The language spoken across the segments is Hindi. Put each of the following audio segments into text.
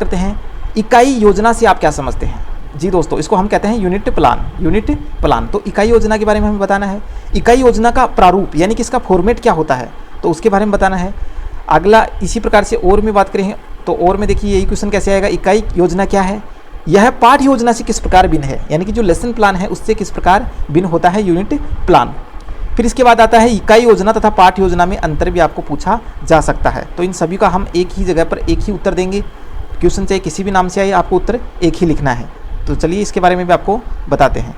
करते हैं इकाई योजना से आप क्या समझते हैं। जी दोस्तों, इसको हम कहते हैं यूनिट प्लान। यूनिट प्लान, तो इकाई योजना के बारे में हमें बताना है। इकाई योजना का प्रारूप यानी कि इसका फॉर्मेट क्या होता है, तो उसके बारे में बताना है। अगला इसी प्रकार से और में बात करें तो और में देखिए यही क्वेश्चन कैसे आएगा, इकाई योजना क्या है, यह पाठ्य योजना से किस प्रकार भिन्न है, यानी कि जो लेसन प्लान है उससे किस प्रकार भिन्न होता है यूनिट प्लान। फिर इसके बाद आता है इकाई योजना तथा पाठ्य योजना में अंतर भी आपको पूछा जा सकता है। तो इन सभी का हम एक ही जगह पर एक ही उत्तर देंगे। क्वेश्चन चाहे किसी भी नाम से आए, आपको उत्तर एक ही लिखना है। तो चलिए इसके बारे में भी आपको बताते हैं।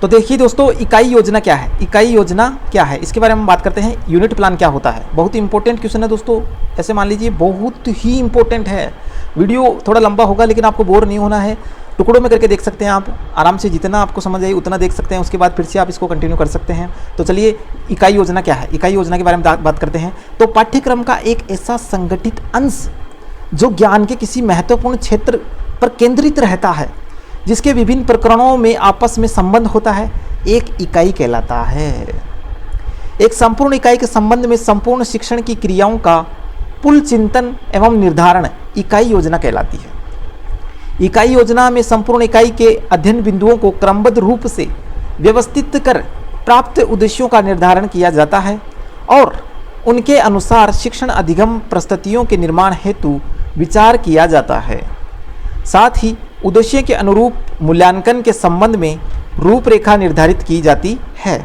तो देखिए दोस्तों, इकाई योजना क्या है, इकाई योजना क्या है इसके बारे में बात करते हैं। यूनिट प्लान क्या होता है, बहुत ही इंपॉर्टेंट क्वेश्चन है दोस्तों, ऐसे मान लीजिए बहुत ही इंपॉर्टेंट है। वीडियो थोड़ा लंबा होगा लेकिन आपको बोर नहीं होना है, टुकड़ों में करके देख सकते हैं आप आराम से, जितना आपको समझ आए उतना देख सकते हैं, उसके बाद फिर से आप इसको कंटिन्यू कर सकते हैं। तो चलिए इकाई योजना क्या है, इकाई योजना के बारे में बात करते हैं। तो पाठ्यक्रम का एक ऐसा संगठित अंश जो ज्ञान के किसी महत्वपूर्ण क्षेत्र पर केंद्रित रहता है, जिसके विभिन्न प्रकरणों में आपस में संबंध होता है, एक इकाई कहलाता है। एक संपूर्ण इकाई के संबंध में संपूर्ण शिक्षण की क्रियाओं का पुल चिंतन एवं निर्धारण इकाई योजना कहलाती है। इकाई योजना में संपूर्ण इकाई के अध्ययन बिंदुओं को क्रमबद्ध रूप से व्यवस्थित कर प्राप्त उद्देश्यों का निर्धारण किया जाता है और उनके अनुसार शिक्षण अधिगम प्रस्तुतियों के निर्माण हेतु विचार किया जाता है। साथ ही उद्देश्य के अनुरूप मूल्यांकन के संबंध में रूपरेखा निर्धारित की जाती है।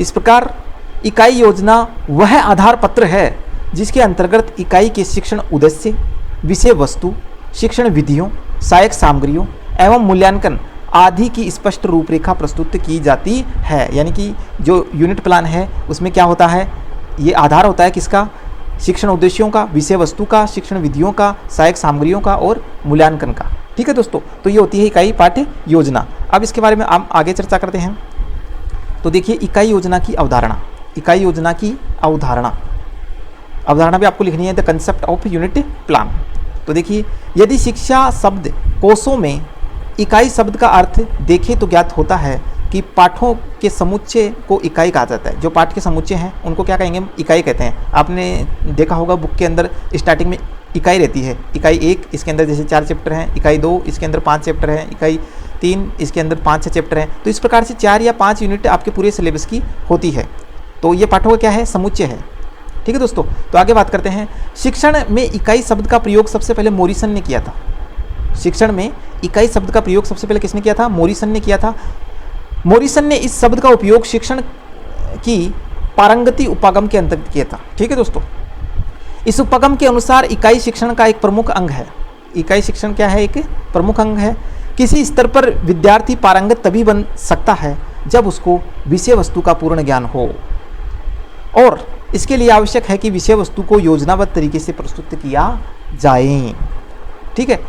इस प्रकार इकाई योजना वह आधार पत्र है जिसके अंतर्गत इकाई के शिक्षण उद्देश्य, विषय वस्तु, शिक्षण विधियों, सहायक सामग्रियों एवं मूल्यांकन आदि की स्पष्ट रूपरेखा प्रस्तुत की जाती है। यानी कि जो यूनिट प्लान है उसमें क्या होता है, ये आधार होता है किसका, शिक्षण उद्देश्यों का, विषय वस्तु का, शिक्षण विधियों का, सहायक सामग्रियों का और मूल्यांकन का। ठीक है दोस्तों, तो ये होती है इकाई पाठ्य योजना। अब इसके बारे में हम आगे चर्चा करते हैं। तो देखिए इकाई योजना की अवधारणा, इकाई योजना की अवधारणा भी आपको लिखनी है, the concept of unit plan. तो देखिए यदि शिक्षा शब्द कोशों में इकाई शब्द का अर्थ देखें तो ज्ञात होता है कि पाठों के समुच्चय को इकाई कहा जाता है। जो पाठ के समुच्चय हैं उनको क्या कहेंगे, इकाई कहते हैं। आपने देखा होगा बुक के अंदर स्टार्टिंग में इकाई रहती है, इकाई 1 इसके अंदर जैसे 4 चैप्टर हैं, इकाई 2 इसके अंदर 5 चैप्टर हैं, इकाई 3 इसके अंदर 5-6 चैप्टर हैं। तो इस प्रकार से 4 या 5 यूनिट आपके पूरे सिलेबस की होती है। तो ये पाठों का क्या है, समुच्चय है। ठीक है दोस्तों, तो आगे बात करते हैं। शिक्षण में इकाई शब्द का प्रयोग सबसे पहले मोरिसन ने किया था। शिक्षण में इकाई शब्द का प्रयोग सबसे पहले किसने किया था, मोरिसन ने किया था। मोरिसन ने इस शब्द का उपयोग शिक्षण की पारंगति उपागम के अंतर्गत किया था। ठीक है दोस्तों, इस उपगम के अनुसार इकाई शिक्षण का एक प्रमुख अंग है। इकाई शिक्षण क्या है, एक प्रमुख अंग है। किसी स्तर पर विद्यार्थी पारंगत तभी बन सकता है जब उसको विषय वस्तु का पूर्ण ज्ञान हो, और इसके लिए आवश्यक है कि विषय वस्तु को योजनाबद्ध तरीके से प्रस्तुत किया जाए। ठीक है,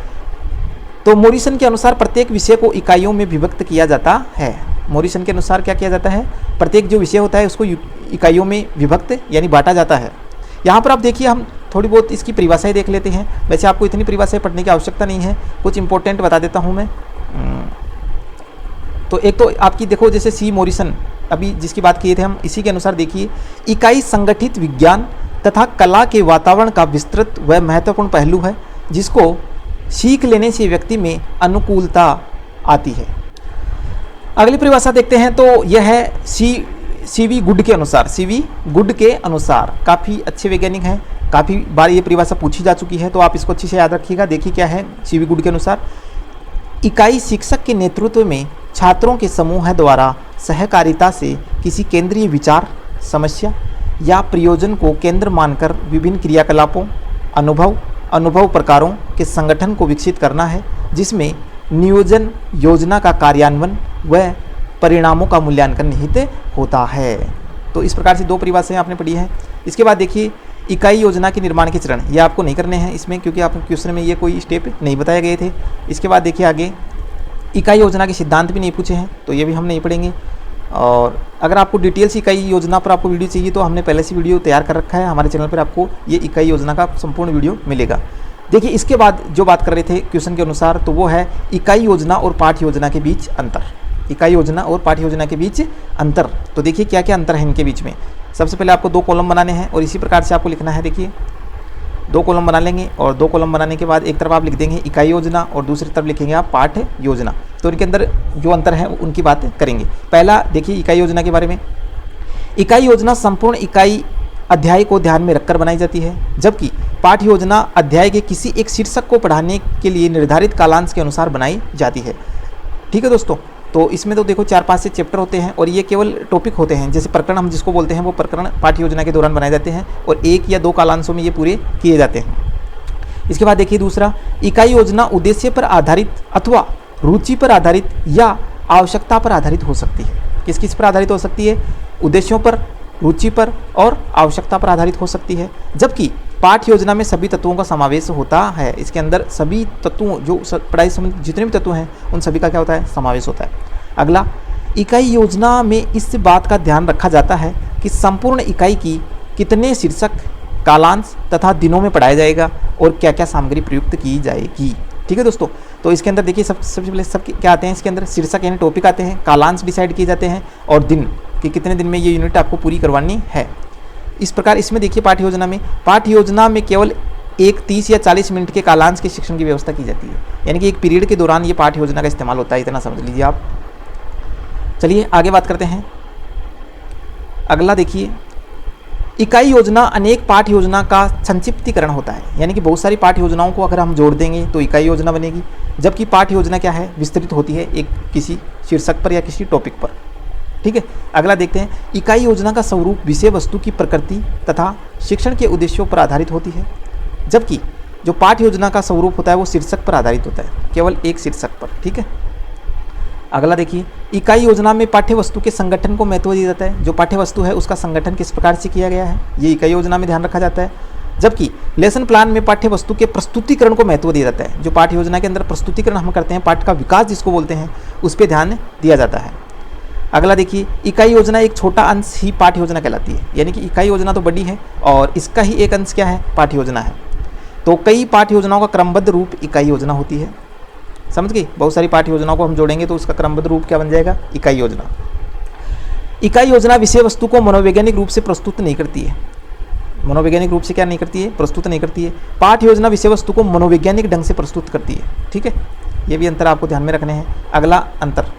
तो मोरिसन के अनुसार प्रत्येक विषय को इकाइयों में विभक्त किया जाता है। मोरिसन के अनुसार क्या किया जाता है, प्रत्येक जो विषय होता है उसको इकाइयों में विभक्त यानी बांटा जाता है। यहाँ पर आप देखिए हम थोड़ी बहुत इसकी परिभाषाएं देख लेते हैं। वैसे आपको इतनी परिभाषाएं पढ़ने की आवश्यकता नहीं है, कुछ इंपॉर्टेंट बता देता हूँ मैं। तो एक तो आपकी देखो जैसे सी मोरिसन अभी जिसकी बात किए थे हम, इसी के अनुसार देखिए इकाई संगठित विज्ञान तथा कला के वातावरण का विस्तृत व महत्वपूर्ण पहलू है जिसको सीख लेने से व्यक्ति में अनुकूलता आती है। अगली परिभाषा देखते हैं, तो यह है सीवी गुड के अनुसार। सीवी गुड के अनुसार काफ़ी अच्छे वैज्ञानिक हैं, काफ़ी बार ये परिभाषा पूछी जा चुकी है, तो आप इसको अच्छे से याद रखिएगा। देखिए क्या है सीवी गुड के अनुसार, इकाई शिक्षक के नेतृत्व में छात्रों के समूह द्वारा सहकारिता से किसी केंद्रीय विचार, समस्या या प्रयोजन को केंद्र मानकर विभिन्न क्रियाकलापों, अनुभव प्रकारों के संगठन को विकसित करना है, जिसमें नियोजन, योजना का कार्यान्वयन व परिणामों का मूल्यांकन निहित होता है। तो इस प्रकार से 2 परिभाषाएं आपने पढ़ी है। इसके बाद देखिए इकाई योजना के निर्माण के चरण, ये आपको नहीं करने हैं इसमें क्योंकि आपके क्वेश्चन में ये कोई स्टेप नहीं बताए गए थे। इसके बाद देखिए आगे इकाई योजना के सिद्धांत भी नहीं पूछे हैं, तो ये भी हम नहीं पढ़ेंगे। और अगर आपको डिटेल्स इकाई योजना पर आपको वीडियो चाहिए तो हमने पहले से वीडियो तैयार कर रखा है हमारे चैनल पर, आपको ये इकाई योजना का संपूर्ण वीडियो मिलेगा। देखिए इसके बाद जो बात कर रहे थे क्वेश्चन के अनुसार, तो वो है इकाई योजना और पाठ्य योजना के बीच अंतर। इकाई योजना और पाठ्य योजना के बीच अंतर, तो देखिए क्या क्या अंतर है इनके बीच में। सबसे पहले आपको 2 कॉलम बनाने हैं और इसी प्रकार से आपको लिखना है। देखिए 2 कॉलम बना लेंगे और 2 कॉलम बनाने के बाद एक तरफ आप लिख देंगे इकाई योजना और दूसरी तरफ लिखेंगे आप पाठ योजना। तो इनके अंदर जो अंतर है उनकी बात करेंगे। पहला देखिए इकाई योजना के बारे में। इकाई योजना संपूर्ण इकाई अध्याय को ध्यान में रखकर बनाई जाती है, जबकि पाठ योजना अध्याय के किसी एक शीर्षक को पढ़ाने के लिए निर्धारित कालांश के अनुसार बनाई जाती है। ठीक है दोस्तों, तो इसमें तो देखो 4-5 से चैप्टर होते हैं और ये केवल टॉपिक होते हैं। जैसे प्रकरण हम जिसको बोलते हैं वो प्रकरण पाठ योजना के दौरान बनाए जाते हैं और 1 या 2 कालांशों में ये पूरे किए जाते हैं। इसके बाद देखिए दूसरा, इकाई योजना उद्देश्य पर आधारित अथवा रुचि पर आधारित या आवश्यकता पर आधारित हो सकती है। किस किस पर आधारित हो सकती है? उद्देश्यों पर, रुचि पर और आवश्यकता पर आधारित हो सकती है, जबकि पाठ योजना में सभी तत्वों का समावेश होता है। इसके अंदर सभी तत्वों जो पढ़ाई संबंधित जितने भी तत्व हैं उन सभी का क्या होता है? समावेश होता है। अगला, इकाई योजना में इस बात का ध्यान रखा जाता है कि संपूर्ण इकाई की कितने शीर्षक, कालांश तथा दिनों में पढ़ाया जाएगा और क्या क्या सामग्री प्रयुक्त की जाएगी। ठीक है दोस्तों, तो इसके अंदर देखिए सबसे पहले सब क्या आते हैं इसके अंदर? शीर्षक यानी टॉपिक आते हैं, कालांश डिसाइड किए जाते हैं और दिन कि कितने दिन में ये यूनिट आपको पूरी करवानी है। इस प्रकार इसमें देखिए पाठ योजना में केवल एक 30 या 40 मिनट के कालांश के शिक्षण की व्यवस्था की जाती है, यानी कि एक पीरियड के दौरान ये पाठ योजना का इस्तेमाल होता है, इतना समझ लीजिए आप। चलिए आगे बात करते हैं। अगला देखिए, इकाई योजना अनेक पाठ योजना का संक्षिप्तीकरण होता है, यानी कि बहुत सारी पाठ योजनाओं को अगर हम जोड़ देंगे तो इकाई योजना बनेगी, जबकि पाठ योजना क्या है? विस्तृत होती है एक किसी शीर्षक पर या किसी टॉपिक पर। ठीक है, अगला देखते हैं। इकाई योजना का स्वरूप विषय वस्तु की प्रकृति तथा शिक्षण के उद्देश्यों पर आधारित होती है, जबकि जो पाठ योजना का स्वरूप होता है वो शीर्षक पर आधारित होता है, केवल एक शीर्षक पर। ठीक है, अगला देखिए, इकाई योजना में पाठ्य वस्तु के संगठन को महत्व दिया जाता है। जो पाठ्य वस्तु है उसका संगठन किस प्रकार से किया गया है ये इकाई योजना में ध्यान रखा जाता है, जबकि लेसन प्लान में पाठ्य वस्तु के प्रस्तुतिकरण को महत्व दिया जाता है। जो पाठ्य योजना के अंदर प्रस्तुतिकरण हम करते हैं, पाठ का विकास जिसको बोलते हैं, उस पर ध्यान दिया जाता है। अगला देखिए, इकाई योजना एक छोटा अंश ही पाठ योजना कहलाती है, यानी कि इकाई योजना तो बड़ी है और इसका ही एक अंश क्या है? पाठ योजना है। तो कई पाठ योजनाओं का क्रमबद्ध रूप इकाई योजना होती है। समझ गई? बहुत सारी पाठ योजनाओं को हम जोड़ेंगे तो उसका क्रमबद्ध रूप क्या बन जाएगा? इकाई योजना। इकाई योजना विषय वस्तु को मनोवैज्ञानिक रूप से प्रस्तुत नहीं करती है। मनोवैज्ञानिक रूप से क्या नहीं करती है? प्रस्तुत नहीं करती है। पाठ योजना विषय वस्तु को मनोवैज्ञानिक ढंग से प्रस्तुत करती है। ठीक है, ये भी अंतर आपको ध्यान में रखने हैं। अगला अंतर,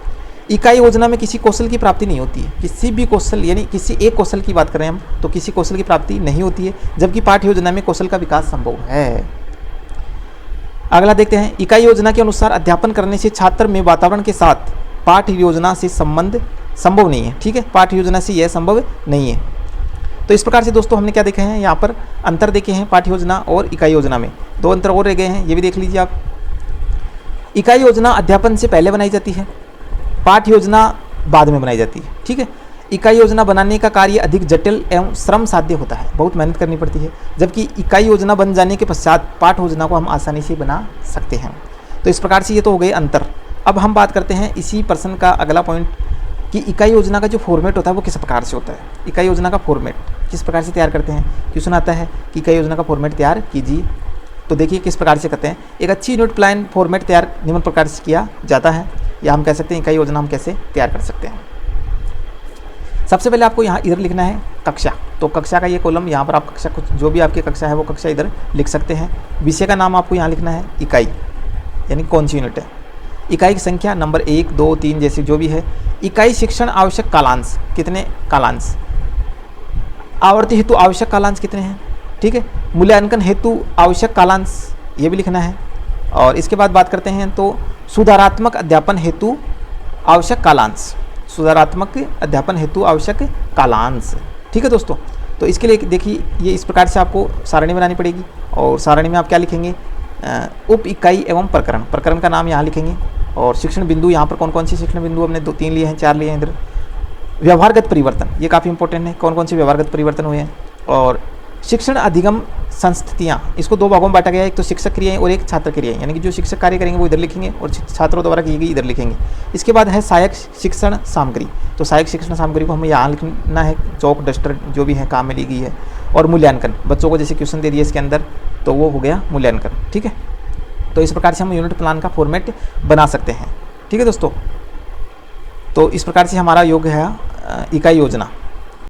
इकाई योजना में किसी कौशल की प्राप्ति नहीं होती है। किसी भी कौशल, यानी किसी एक कौशल की बात करें हम तो किसी कौशल की प्राप्ति नहीं होती है, जबकि पाठ योजना में कौशल का विकास संभव है। अगला देखते हैं, इकाई योजना के अनुसार अध्यापन करने से छात्र में वातावरण के साथ पाठ योजना से संबंध संभव नहीं है। ठीक है, पाठ योजना से यह संभव नहीं है। तो इस प्रकार से दोस्तों हमने क्या देखे हैं? यहाँ पर अंतर देखे हैं पाठ योजना और इकाई योजना में। 2 अंतर और रह गए हैं, ये भी देख लीजिए आप। इकाई योजना अध्यापन से पहले बनाई जाती है, पाठ योजना बाद में बनाई जाती है। ठीक है, इकाई योजना बनाने का कार्य अधिक जटिल एवं श्रम साध्य होता है, बहुत मेहनत करनी पड़ती है, जबकि इकाई योजना बन जाने के पश्चात पाठ योजना को हम आसानी से बना सकते हैं। तो इस प्रकार से ये तो हो गए अंतर। अब हम बात करते हैं इसी प्रश्न का अगला पॉइंट कि इकाई योजना का जो फॉर्मेट होता है वो किस प्रकार से होता है। इकाई योजना का फॉर्मेट किस प्रकार से तैयार करते हैं? क्वेश्चन आता है कि इकाई योजना का फॉर्मेट तैयार कीजिए, तो देखिए किस प्रकार से करते हैं। एक अच्छी यूनिट प्लान फॉर्मेट तैयार निम्न प्रकार से किया जाता है, या हम कह सकते हैं इकाई योजना हम कैसे तैयार कर सकते हैं। सबसे पहले आपको यहाँ इधर लिखना है कक्षा, तो कक्षा का ये कॉलम, यहाँ पर आप कक्षा कुछ जो भी आपकी कक्षा है वो कक्षा इधर लिख सकते हैं। विषय का नाम आपको यहाँ लिखना है इकाई, यानी कौन सी यूनिट है। इकाई की संख्या नंबर 1, 2, 3 जैसे जो भी है। इकाई शिक्षण आवश्यक कालांश, कितने कालांश। आवर्ती हेतु आवश्यक कालांश कितने हैं। ठीक है, मूल्यांकन हेतु आवश्यक कालांश ये भी लिखना है। और इसके बाद बात करते हैं तो सुधारात्मक अध्यापन हेतु आवश्यक कालांश, सुधारात्मक अध्यापन हेतु आवश्यक कालांश। ठीक है दोस्तों, तो इसके लिए देखिए ये इस प्रकार से आपको सारणी बनानी पड़ेगी और सारणी में आप क्या लिखेंगे? उप इकाई एवं प्रकरण, प्रकरण का नाम यहाँ लिखेंगे। और शिक्षण बिंदु, यहाँ पर कौन कौन से शिक्षण बिंदु हमने 2-3 लिए हैं, 4 लिए हैं इधर। व्यवहारगत परिवर्तन, ये काफ़ी इंपॉर्टेंट है, कौन कौन से व्यवहारगत परिवर्तन हुए हैं। और शिक्षण अधिगम संस्थितियाँ, इसको 2 भागों में बांटा गया है, एक तो शिक्षक क्रियाएं और एक छात्र क्रियाएं, यानी कि जो शिक्षक कार्य करेंगे वो इधर लिखेंगे और छात्रों द्वारा की गई इधर लिखेंगे। इसके बाद है सहायक शिक्षण सामग्री, तो सहायक शिक्षण सामग्री को हमें यहाँ लिखना है, चौक डस्टर जो भी है काम में ली गई है। और मूल्यांकन, बच्चों को जैसे क्वेश्चन दे दिए इसके अंदर तो वो हो गया मूल्यांकन। ठीक है, तो इस प्रकार से हम यूनिट प्लान का फॉर्मेट बना सकते हैं। ठीक है दोस्तों, तो इस प्रकार से हमारा योग है इकाई योजना।